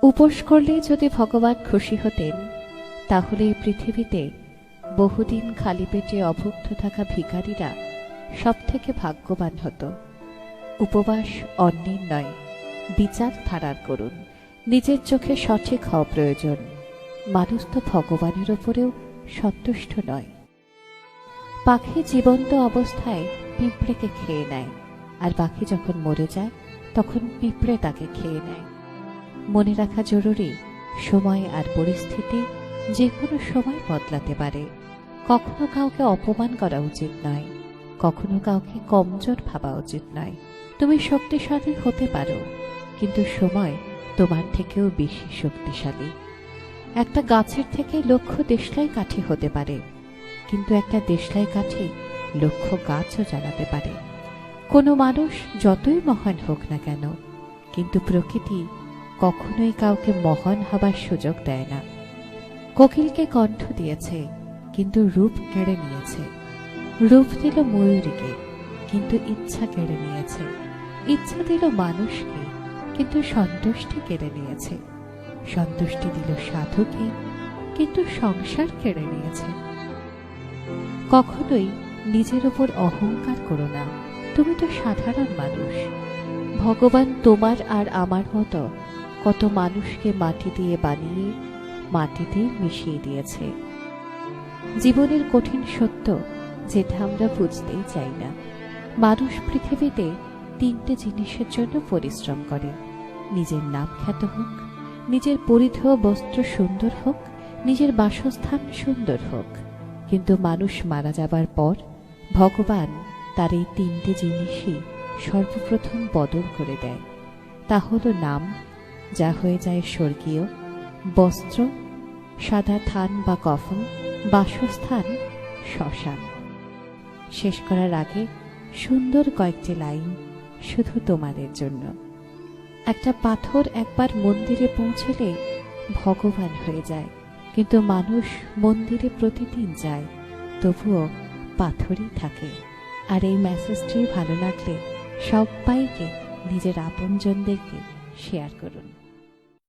উপোস করলেই যদি ভগবান খুশি হতেন, তাহলে এই পৃথিবীতে বহুদিন খালি পেটে অভুক্ত থাকা ভিখারীরা সব থেকে ভাগ্যবান হতো। উপবাস অন্যের নয়, বিচার ধারার করুন। নিজের চোখে সঠিক হওয়া প্রয়োজন। মানুষ তো ভগবানের ওপরেও সন্তুষ্ট নয়। পাখি জীবন্ত অবস্থায় পিঁপড়েকে খেয়ে নেয়, আর পাখি যখন মরে যায় তখন পিঁপড়ে তাকে খেয়ে নেয়। মনে রাখা জরুরি, সময় আর পরিস্থিতি যে কোনো সময় বদলাতে পারে। কখনো কাউকে অপমান করা উচিত নয়, কখনো কাউকে কমজোর ভাবা উচিত নয়। তুমি শক্তিশালী হতে পারো, কিন্তু সময় তোমার থেকেও বেশি শক্তিশালী। একটা গাছের থেকে লক্ষ দেশলাই কাঠি হতে পারে, কিন্তু একটা দেশলাই কাঠি লক্ষ গাছও জ্বালাতে পারে। কোনো মানুষ যতই মহান হোক না কেন, কিন্তু প্রকৃতি কখনোই কাউকে মহান হবার সুযোগ দেয় না। কোকিলকে কণ্ঠ দিয়েছে, কিন্তু রূপ কেড়ে নিয়েছে। রূপ দিল ময়ূরীকে, কিন্তু ইচ্ছা কেড়ে নিয়েছে। ইচ্ছা দিল মানুষকে, কিন্তু সন্তুষ্টি কেড়ে নিয়েছে। সন্তুষ্টি দিল সাধুকে, কিন্তু সংসার কেড়ে নিয়েছে। কখনোই নিজের উপর অহংকার করো না, তুমি তো সাধারণ মানুষ। ভগবান তোমার আর আমার মতো কত মানুষকে মাটি দিয়ে বানিয়ে মাটিতে মিশিয়ে দিয়েছে। জীবনের কঠিন সত্য, যেটা আমরা বুঝতেই চাই না। মানুষ পৃথিবীতে তিনটে জিনিসের জন্য পরিশ্রম করে: নিজের নাম খ্যাত হোক, নিজের পরিধেয় বস্ত্র সুন্দর হোক, নিজের বাসস্থান সুন্দর হোক। কিন্তু মানুষ মারা যাবার পর ভগবান তার এই তিনটে জিনিসই সর্বপ্রথম বদল করে দেয়। তা হলো নাম, যা হয়ে যায় স্বর্গীয়; বস্ত্র, সাদা থান বা কফন; বাসস্থান, শ্মশান। শেষ করার আগে সুন্দর কয়েকটি লাইন শুধু তোমাদের জন্য। একটা পাথর একবার মন্দিরে পৌঁছলে ভগবান হয়ে যায়, কিন্তু মানুষ মন্দিরে প্রতিদিন যায়, তবুও পাথরই থাকে। আর এই মেসেজটি ভালো লাগলে সবাইকে, নিজের আপনজনদেরকে শেয়ার করুন।